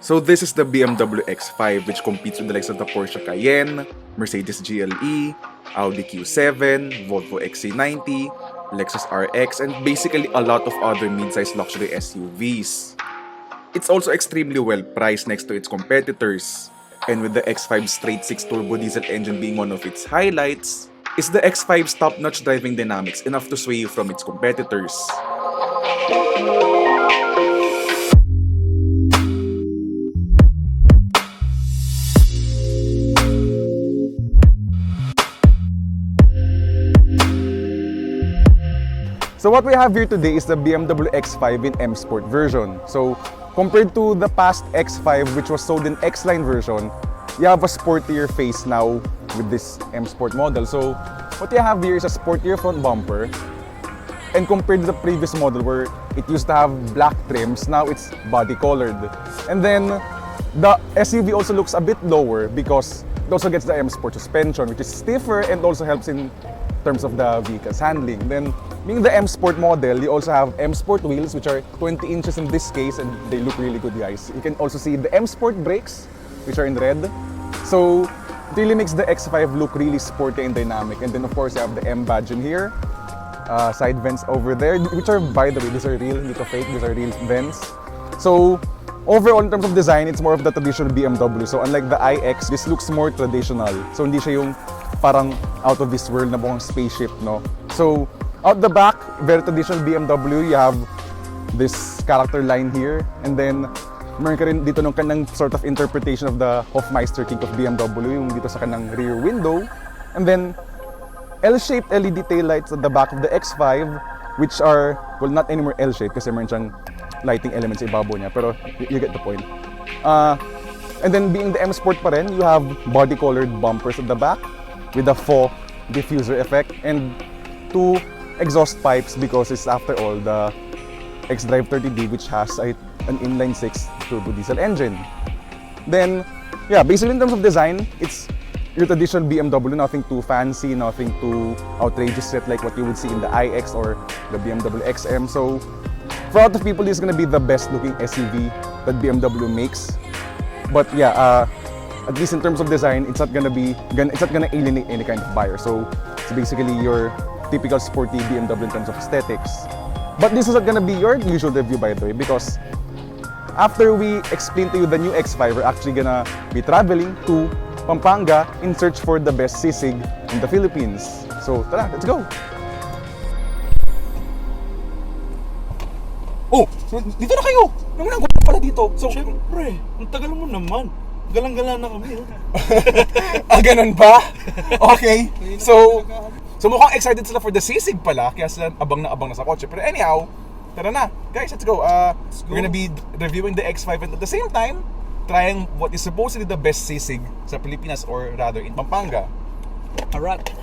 So this is the BMW X5, which competes with the likes of the Porsche Cayenne, Mercedes GLE, Audi Q7, Volvo XC90, Lexus RX, and basically a lot of other mid-size luxury SUVs. It's also extremely well priced next to its competitors. And with the X5's straight-six turbo diesel engine being one of its highlights, is the X5's top-notch driving dynamics enough to sway you from its competitors? So what we have here today is the BMW X5 in M Sport version. So compared to the past X5 which was sold in X-Line version, you have a sportier face now with this M Sport model. So what you have here is a sportier front bumper, and compared to the previous model where it used to have black trims, now it's body colored. And then the SUV also looks a bit lower because it also gets the M Sport suspension, which is stiffer and also helps in terms of the vehicle's handling. Then, being the M Sport model, you also have M Sport wheels, which are 20 inches in this case, and they look really good, guys. You can also see the M Sport brakes, which are in red. So, it really makes the X5 look really sporty and dynamic. And then, of course, you have the M badge in here, side vents over there, which are, by the way, these are real, hindi to fake, these are real vents. So, overall, in terms of design, it's more of the traditional BMW. So, unlike the iX, this looks more traditional. So, hindi siya yung parang out of this world na buong spaceship, no? So, out the back, very traditional BMW, you have this character line here, and then meron ka rin dito ng kanang sort of interpretation of the Hofmeister King of BMW, yung dito sa kanang rear window, and then L-shaped LED taillights at the back of the X5, which are, well, not anymore L-shaped kasi meron siyang lighting elements sa ibabaw niya, pero you get the point. And then being the M Sport pa rin, you have body-colored bumpers at the back with a faux diffuser effect and two exhaust pipes because it's after all the xDrive 30D, which has an inline-six turbo diesel engine. Then, yeah, basically in terms of design, it's your traditional BMW, nothing too fancy, nothing too outrageous yet like what you would see in the iX or the BMW XM. So, for a lot of people, this is gonna be the best-looking SUV that BMW makes. But yeah, at least in terms of design, it's not gonna alienate any kind of buyer. So it's basically your typical sporty BMW in terms of aesthetics. But this is not gonna be your usual review, by the way, because after we explain to you the new X5, we're actually gonna be traveling to Pampanga in search for the best sisig in the Philippines. So tara, let's go! Oh, dito na kayo! Naman ang gusto pala dito. So, siyempre, ang tagal mo naman. Galang-gala na kami. Ganun ba? Okay. So mukhang excited sila for the sisig pala, kaya sila abang na sa kotse. Pero anyhow, tara na. Guys, let's go. We're gonna be reviewing the X5 and at the same time, trying what is supposedly the best sisig sa Pilipinas or rather in Pampanga. Alright.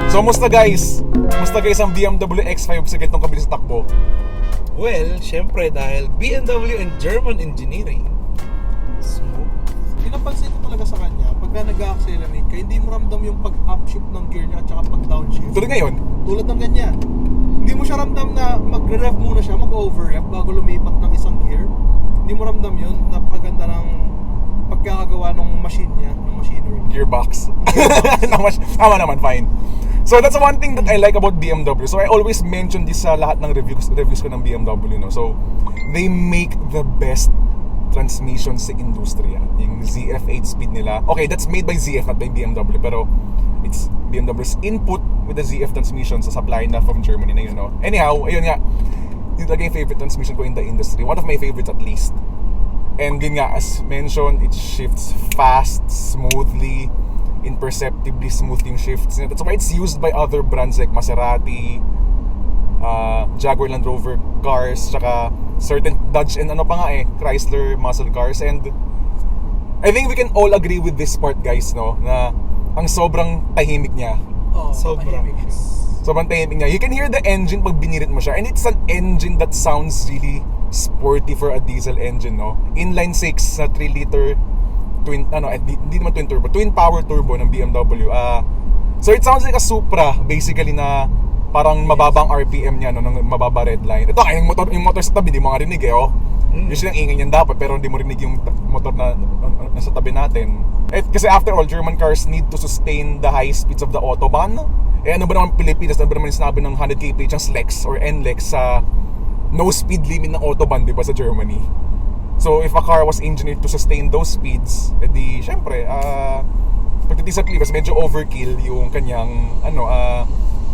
So, musta guys? Musta guys ang BMW X5 sa ganitong kabilis takbo? Well, syempre dahil BMW and German engineering. Smooth. Pinapansin ko talaga sa kanya, pagka nag-accelerate ka, hindi mo ramdam yung pag-upshift ng gear niya at saka pag-downshift. Tulad ngayon? Tulad ng ganyan. Hindi mo siya ramdam na mag-rev muna siya, mag-over-rev bago lumipat ng isang gear. Hindi mo ramdam yun. Napakaganda ng pagkakagawa ng machine niya, ng machinery. Gearbox. Tama naman, fine. So that's one thing that I like about BMW. So I always mention this sa lahat ng reviews ko ng BMW, no. So they make the best transmissions sa industriya. Yung ZF8 speed nila. Okay, that's made by ZF, not by BMW, pero it's BMW's input with the ZF transmission sa supply na from Germany na yun, no. Anyhow, ayun nga. Yun talaga yung favorite transmission ko in the industry. One of my favorites at least. And yun nga, as mentioned, it shifts fast, smoothly, imperceptibly smooth yung shifts. That's why it's used by other brands like Maserati, Jaguar Land Rover cars, tsaka certain Dodge and ano pa nga Chrysler muscle cars. And I think we can all agree with this part, guys, no, na ang sobrang tahimik niya. Oh, Sobrang tahimik niya. You can hear the engine pag binirit mo siya, and it's an engine that sounds really sporty for a diesel engine, no. Inline 6 na 3 liter twin, hindi naman twin turbo, twin power turbo ng BMW. So it sounds like a Supra basically na parang mababang RPM niya, no, ng mababa red line. Ito, yung motor sa tabi, di mo nga rinig eh, oh. Usually ang ingay niyan dapat, pero hindi mo rinig yung motor na nasa tabi natin. Kasi after all, German cars need to sustain the high speeds of the Autobahn. Eh ano ba naman Pilipinas, ano ba naman yung sinabi ng 100 kph ang Lex or NLEX sa no speed limit ng Autobahn, di ba, sa Germany? So if a car was engineered to sustain those speeds, edi syempre, pagdating sa Clippers, medyo overkill yung kanyang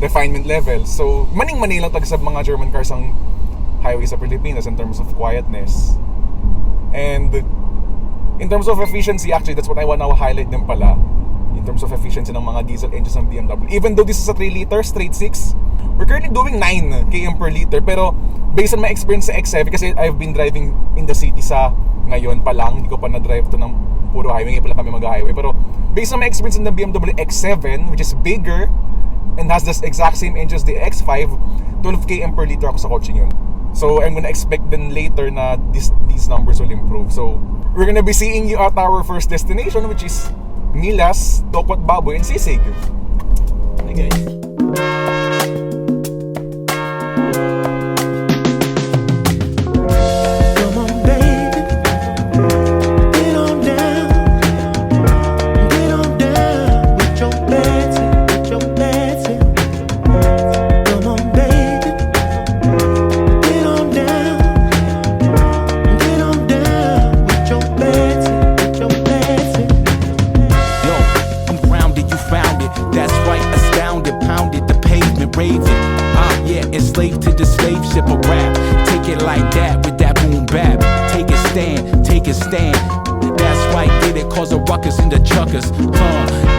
refinement level. So maning-mani lang sa mga German cars ang highway sa Pilipinas in terms of quietness. And in terms of efficiency, actually, that's what I want to highlight din pala. In terms of efficiency ng mga diesel engines ng BMW. Even though this is a 3 liter, straight 6, we're currently doing 9 km per liter. Pero based on my experience sa X7, kasi I've been driving in the city sa ngayon pa lang, hindi ko pa na-drive to ng puro highway, ngayon pala kami mag-highway. Pero based on my experience in the BMW X7, which is bigger and has the exact same engine as the X5, 12 km per liter ako sa kotse yun. So I'm gonna expect then later na these numbers will improve. So we're gonna be seeing you at our first destination, which is Mila's, Tokwa't, Baboy, and Sisig. Hi guys.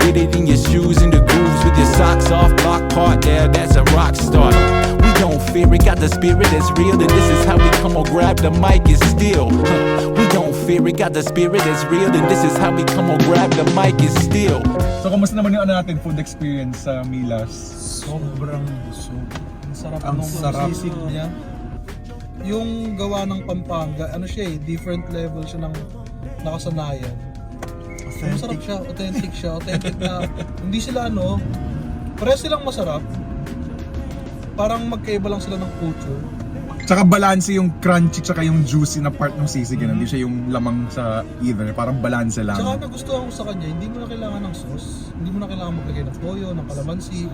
Get it in your shoes, in the grooves, with your socks off, block part, yeah, that's a rock star. We don't fear it, got the spirit that's real, and this is how we come on grab the mic and steal. We don't fear it, got the spirit that's real, and this is how we come on grab the mic and steal. So kumusta naman yung natin food experience sa Mila's? Sobrang busog. Ang Ang sarap sarap. ng sisig niya. Yung gawa ng Pampanga, different level siya ng nakasanayan. Masarap siya, authentic na hindi sila pareho silang masarap. Parang magkaiba lang sila ng culture. Tsaka balanse yung crunchy tsaka yung juicy na part ng sisig, hindi siya yung lamang sa either, parang balanse lang. Tsaka nagustuhan ko sa kanya, hindi mo na kailangan ng sauce. Hindi mo na kailangan maglagay ng toyo, ng kalamansi.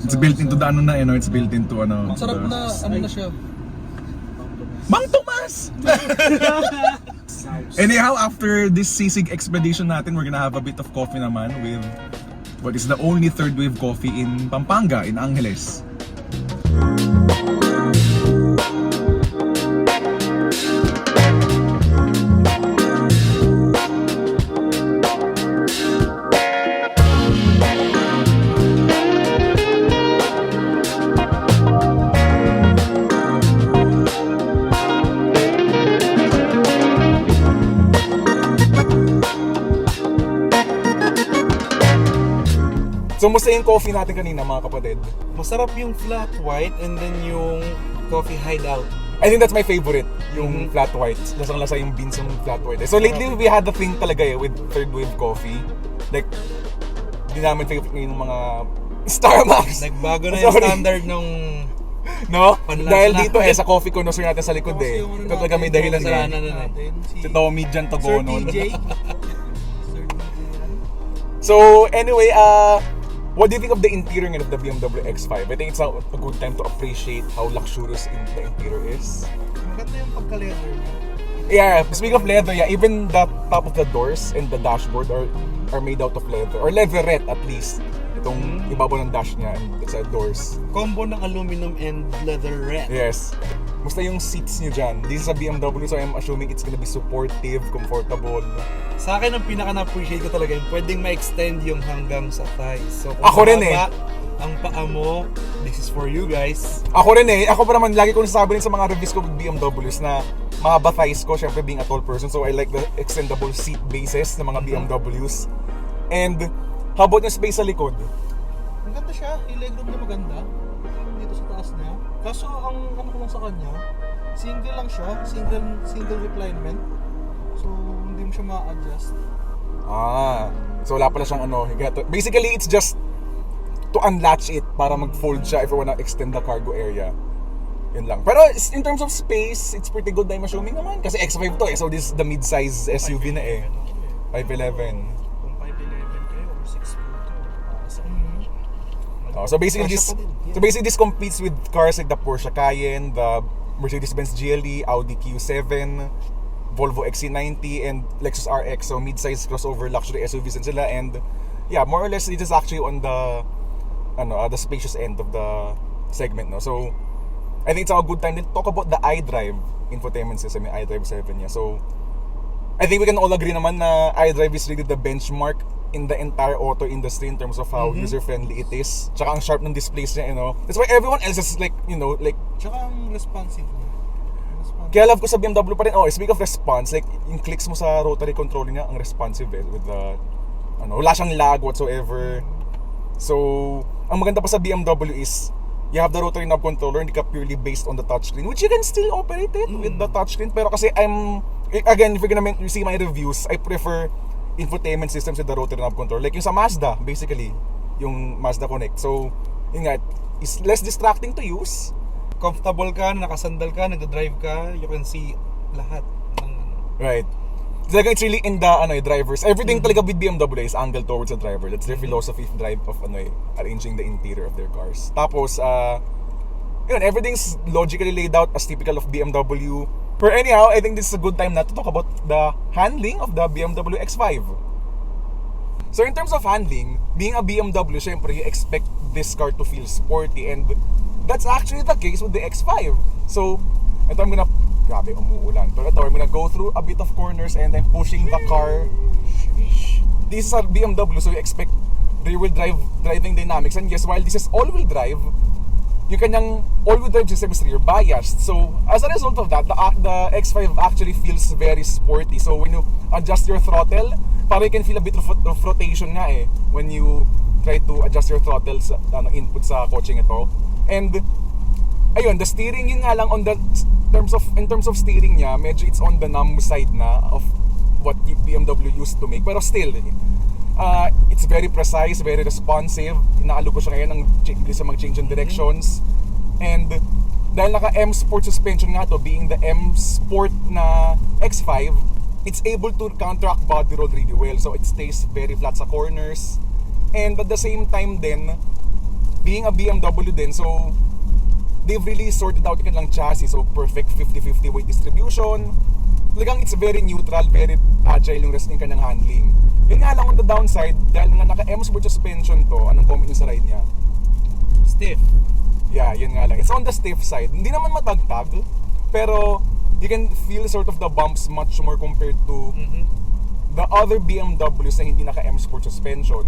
It's built into the it's built into Ang sarap na na siya. Mang Tomas! Anyhow, after this sisig expedition natin, we're gonna have a bit of coffee naman with what is the only third wave coffee in Pampanga, in Angeles. So, musta yung coffee natin kanina, mga kapatid? Masarap yung flat white and then yung coffee hideout. I think that's my favorite, yung flat white. Lasang-lasa yung beans ng flat white. So lately, we had the thing talaga with third wave coffee. Like, di namin favorite yung mga Starbucks. Nagbago na yung standard nung No? Panlasa Dahil na. dito sa coffee connoisseur natin sa likod Ito talaga may dahilan Si Tommy dyan Tagonon. So anyway, what do you think of the interior of the BMW X5? I think it's a good time to appreciate how luxurious the interior is. Maganda yung pagka-leather niya. Yeah, speaking of leather, even the top of the doors and the dashboard are made out of leather. Or leatherette at least. Itong ibabaw ng dash niya and sa doors. Combo ng aluminum and leatherette. Yes. Musta yung seats niyo dyan? This is a BMW, so I'm assuming it's gonna be supportive, comfortable. Sa akin, ang pinaka na-appreciate ko talaga yung pwedeng ma-extend yung hanggang sa thighs. So, kung Ako rin mahaba ang paa mo, this is for you guys. Ako rin Ako pa naman, lagi ko nasasabi rin sa mga reviews ko with BMWs na mahaba thighs ko, syempre being a tall person. So I like the extendable seat bases ng mga BMWs. And how about yung space sa likod? Maganda siya, yung legroom niya maganda. Dito sa taas niya. Kaso ang ano ko lang sa kanya, single lang siya, single reclinement. So hindi mo siya ma-adjust. So wala pala siyang basically it's just to unlatch it para mag-fold siya if you wanna extend the cargo area. Yun lang. Pero in terms of space, it's pretty good na yung assuming naman. Kasi X5 to eh. So this is the mid-size SUV na eh. 511. Kung 511 kayo or 6 So basically this competes with cars like the Porsche Cayenne, the Mercedes-Benz GLE, Audi Q7, Volvo XC90, and Lexus RX. So mid-size crossover luxury SUVs din sila. And yeah, more or less it is actually on the spacious end of the segment, no. So I think it's a good time to talk about the iDrive infotainment system, yung iDrive 7 niya. So I think we can all agree naman na iDrive is really the benchmark in the entire auto industry in terms of how user-friendly it is. Tsaka ang sharp ng displays niya, you know. That's why everyone else is like, you know, like... Tsaka ang responsive niya. Kaya love ko sa BMW pa rin. Oh, speak of response, like yung clicks mo sa rotary controller niya, ang responsive eh, with the... wala siyang lag whatsoever. So, ang maganda pa sa BMW is you have the rotary knob controller, hindi ka purely based on the touchscreen, which you can still operate it with the touchscreen. Pero kasi again, if you're gonna see my reviews, I prefer infotainment systems with the rotary knob controller. Like yung sa Mazda, basically, yung Mazda Connect. So, yun nga, it's less distracting to use. Comfortable ka, nakasandal ka, nagdadrive ka, you can see lahat ng Right. Talaga it's really in the drivers. Everything talaga with BMW is angled towards the driver. That's their philosophy of arranging the interior of their cars. Tapos everything's logically laid out as typical of BMW. But anyhow, I think this is a good time na to talk about the handling of the BMW X5. So in terms of handling, being a BMW, syempre you expect this car to feel sporty, and that's actually the case with the X5. So, ito grabe, umuulan. Pero ito, I'm gonna go through a bit of corners and I'm pushing the car. This is a BMW, so you expect rear-wheel driving dynamics. And yes, while this is all-wheel drive, yung kanyang all-wheel drive system is rear-biased. So, as a result of that, the X5 actually feels very sporty. So, when you adjust your throttle, parang you can feel a bit of rotation nga eh when you try to adjust your throttle sa input sa coaching ito. And ayun, the steering, yun nga lang in terms of steering niya, medyo it's on the numb side na of what BMW used to make. Pero still, it's very precise, very responsive. Inaalo ko siya ngayon ng sa mag-change in directions. And dahil naka M Sport suspension nga to, being the M Sport na X5, it's able to counteract body roll really well. So it stays very flat sa corners. And at the same time din, being a BMW din, so they've really sorted out yung kanilang chassis. So perfect 50-50 weight distribution. Talagang it's very neutral, very agile yung rest ng kanyang handling. Yun nga lang on the downside, dahil nga naka M Sport suspension to, anong comment nyo sa ride niya? stiff. Yeah, yun nga lang. It's on the stiff side. Hindi naman matagtag, pero you can feel sort of the bumps much more compared to the other BMWs na hindi naka M Sport suspension.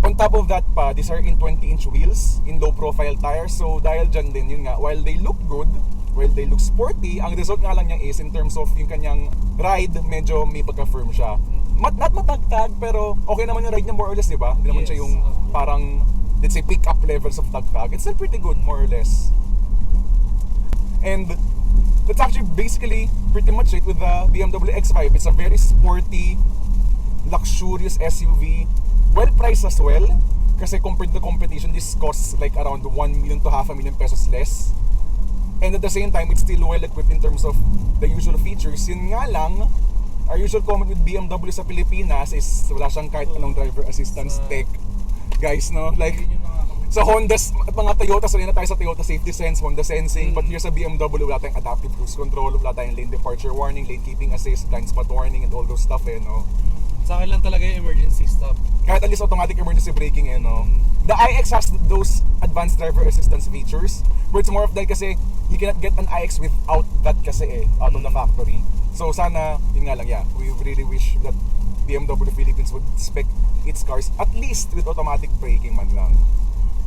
On top of that pa, these are in 20-inch wheels, in low-profile tires. So dahil dyan din, yun nga, while they look good, while they look sporty, ang result nga lang niya is in terms of yung kanyang ride, medyo may pagka-firm siya. Not matagtag, pero okay naman yung ride niya more or less, di ba? Hindi naman siya yung parang, let's say, pick-up levels of tagtag. It's still pretty good, more or less. And that's actually basically pretty much it with the BMW X5. It's a very sporty, luxurious SUV. Well priced as well, kasi compared to the competition, this costs like around 1 million to half a million pesos less. And at the same time, it's still well equipped in terms of the usual features. Yun nga lang, our usual comment with BMW sa Pilipinas is wala siyang kahit anong driver assistance tech. Guys, no? Like, sa Honda at mga Toyota, sanay na tayo sa Toyota Safety Sense, Honda Sensing, but here sa BMW, wala tayong adaptive cruise control, wala tayong lane departure warning, lane keeping assist, blind spot warning, and all those stuff, eh, no? Sa akin lang talaga yung emergency stop. Kahit at least automatic emergency braking, eh, no? The iX has those advanced driver assistance features, but it's more of that kasi you cannot get an iX without that kasi out of the factory. So sana, yun nga lang, yeah, we really wish that BMW Philippines would spec its cars at least with automatic braking man lang.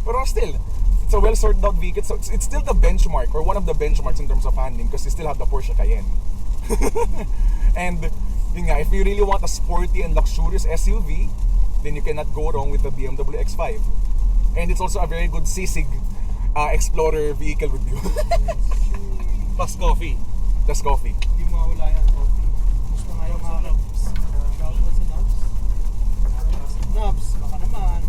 Pero still, it's a well sorted out vehicle, so it's still the benchmark, or one of the benchmarks in terms of handling, because you still have the Porsche Cayenne. And yun nga, if you really want a sporty and luxurious SUV, then you cannot go wrong with the BMW X5. And it's also a very good Sisig Explorer vehicle with you. Plus coffee. Plus coffee. Hindi mo mawala yan coffee. Gusto nga yung mga Nubs. Shoutout sa Nubs. Nubs, baka naman.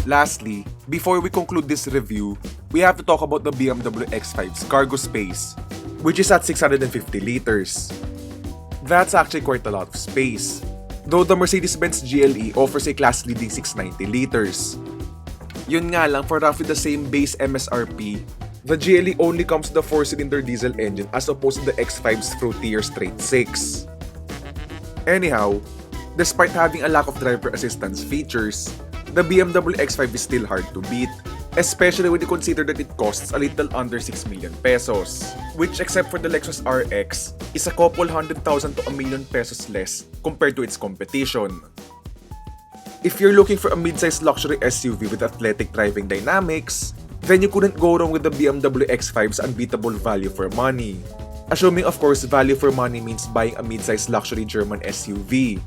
Lastly, before we conclude this review, we have to talk about the BMW X5's cargo space, which is at 650 liters. That's actually quite a lot of space, though the Mercedes-Benz GLE offers a class-leading 690 liters. Yun nga lang, for roughly the same base MSRP, the GLE only comes with a 4-cylinder diesel engine as opposed to the X5's fruitier straight 6. Anyhow, despite having a lack of driver assistance features, the BMW X5 is still hard to beat, especially when you consider that it costs a little under 6 million pesos, which except for the Lexus RX, is a couple 100,000 to a million pesos less compared to its competition. If you're looking for a mid-size luxury SUV with athletic driving dynamics, then you couldn't go wrong with the BMW X5's unbeatable value for money. Assuming of course value for money means buying a mid-size luxury German SUV.